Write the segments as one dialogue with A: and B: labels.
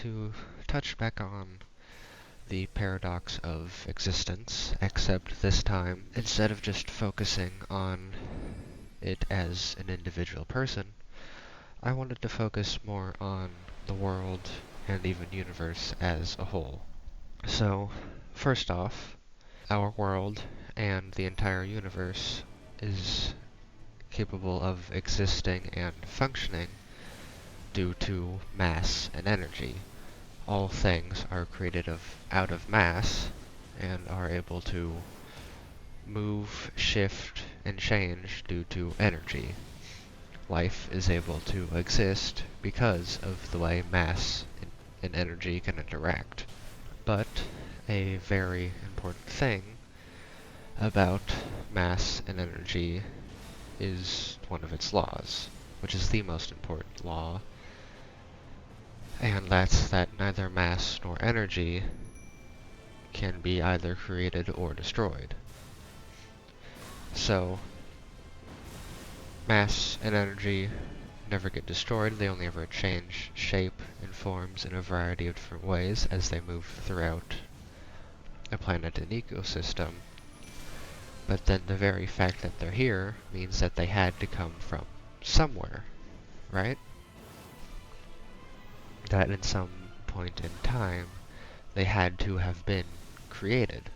A: to touch back on the paradox of existence, except this time, instead of just focusing on it as an individual person, I wanted to focus more on the world and even universe as a whole. So, first off, our world and the entire universe is capable of existing and functioning due to mass and energy. All things are created out of mass and are able to move, shift, and change due to energy. Life is able to exist because of the way mass and energy can interact. But a very important thing about mass and energy is one of its laws, which is the most important law, and that's that neither mass nor energy can be either created or destroyed. So, mass and energy never get destroyed, they only ever change shape and forms in a variety of different ways as they move throughout a planet and ecosystem. But then the very fact that they're here means that they had to come from somewhere, right? That in some point in time, they had to have been created.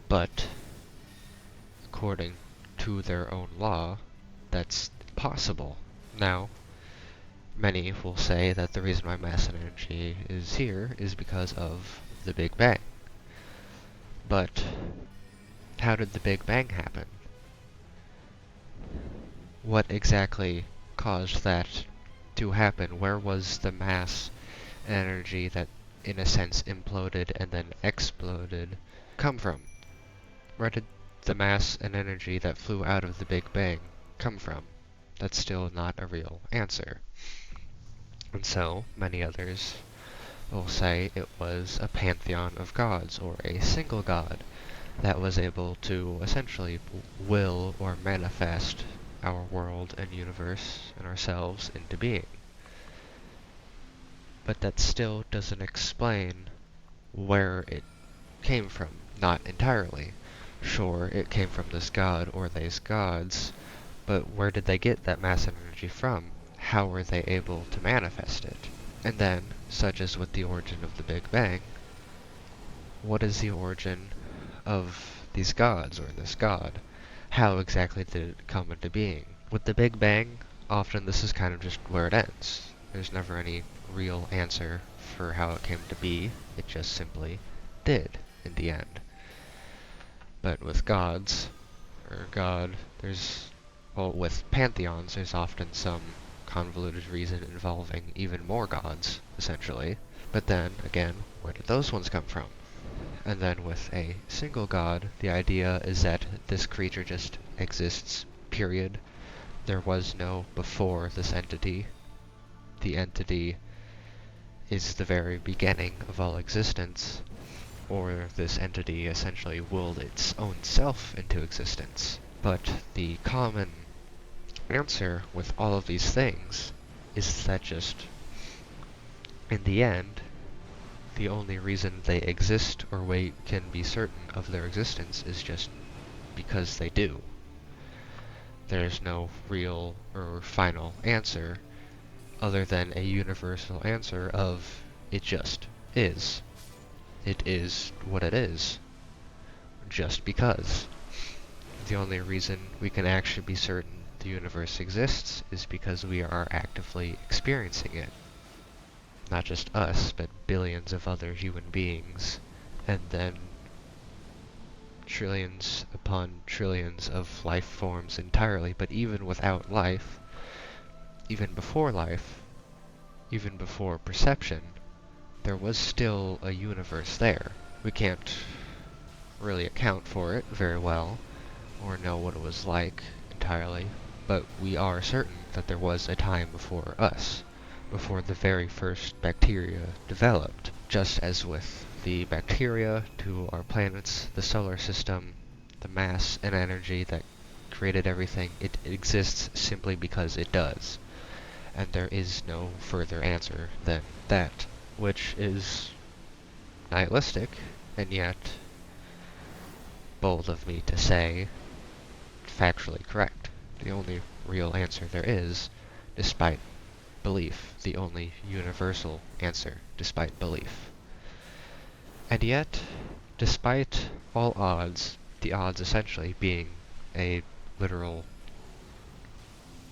A: But, according to their own law, that's possible. Now, many will say that the reason why mass and energy is here is because of the Big Bang. But, how did the Big Bang happen? What exactly caused that to happen? Where was the mass and energy that, in a sense, imploded and then exploded come from? Where did the mass and energy that flew out of the Big Bang come from? That's still not a real answer. And so, many others will say it was a pantheon of gods, or a single god, that was able to essentially will or manifest our world and universe and ourselves into being. But that still doesn't explain where it came from, not entirely. Sure, it came from this god or these gods, but where did they get that mass and energy from? How were they able to manifest it? And then, such as with the origin of the Big Bang, what is the origin of these gods or this god? How exactly did it come into being? With the Big Bang, often this is kind of just where it ends. There's never any real answer for how it came to be. It just simply did in the end. But with gods, or God, with pantheons, there's often some convoluted reason involving even more gods, essentially. But then, again, where did those ones come from? And then with a single god, the idea is that this creature just exists, period. There was no before this entity. The entity is the very beginning of all existence, or this entity essentially willed its own self into existence. But the common answer with all of these things is that just, in the end, the only reason they exist or we can be certain of their existence is just because they do. There's no real or final answer other than a universal answer of it just is. It is what it is, just because. The only reason we can actually be certain the universe exists is because we are actively experiencing it. Not just us, but billions of other human beings, and then trillions upon trillions of life forms entirely. But even without life, even before life, even before perception, there was still a universe there. We can't really account for it very well, or know what it was like entirely, but we are certain that there was a time before us, before the very first bacteria developed. Just as with the bacteria to our planets, the solar system, the mass and energy that created everything, it exists simply because it does. and there is no further answer than that, which is nihilistic, and yet bold of me to say, factually correct. The only real answer there is, despite belief, the only universal answer, despite belief. And yet, despite all odds, the odds essentially being a literal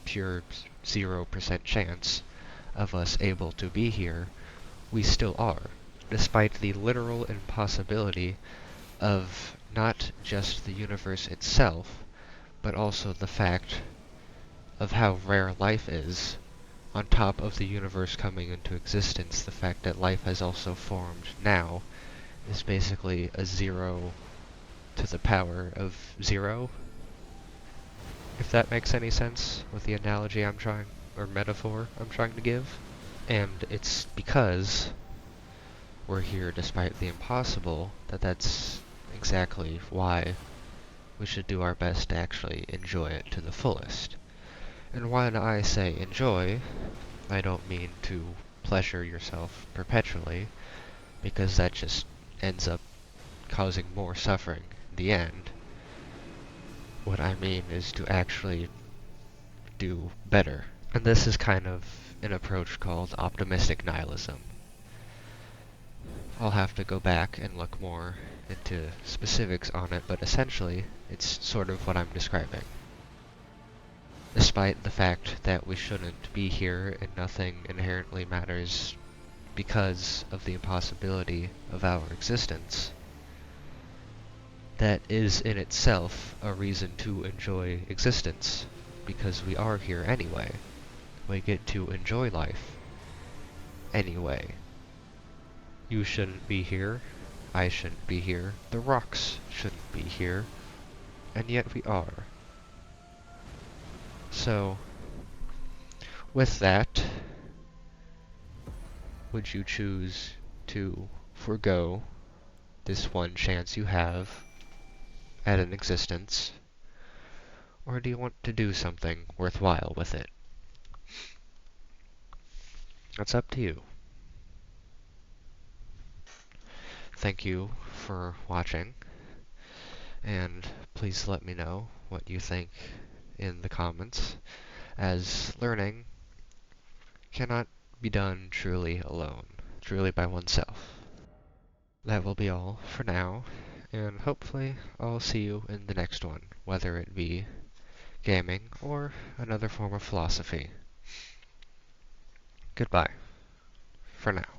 A: pure 0% chance of us able to be here, we still are, despite the literal impossibility of not just the universe itself, but also the fact of how rare life is. On top of the universe coming into existence, the fact that life has also formed now is basically a 0 to the power of 0, if that makes any sense with the analogy I'm trying, or metaphor I'm trying to give. And it's because we're here despite the impossible that's exactly why we should do our best to actually enjoy it to the fullest. And when I say enjoy, I don't mean to pleasure yourself perpetually, because that just ends up causing more suffering in the end. What I mean is to actually do better. And this is kind of an approach called optimistic nihilism. I'll have to go back and look more into specifics on it, but essentially, it's sort of what I'm describing. Despite the fact that we shouldn't be here and nothing inherently matters because of the impossibility of our existence, that is in itself a reason to enjoy existence, because we are here anyway. We get to enjoy life anyway. You shouldn't be here, I shouldn't be here, the rocks shouldn't be here, and yet we are. So, with that, would you choose to forego this one chance you have at an existence, or do you want to do something worthwhile with it? That's up to you. Thank you for watching, and please let me know what you think in the comments, as learning cannot be done truly alone, truly by oneself. That will be all for now, and hopefully I'll see you in the next one, whether it be gaming or another form of philosophy. Goodbye, for now.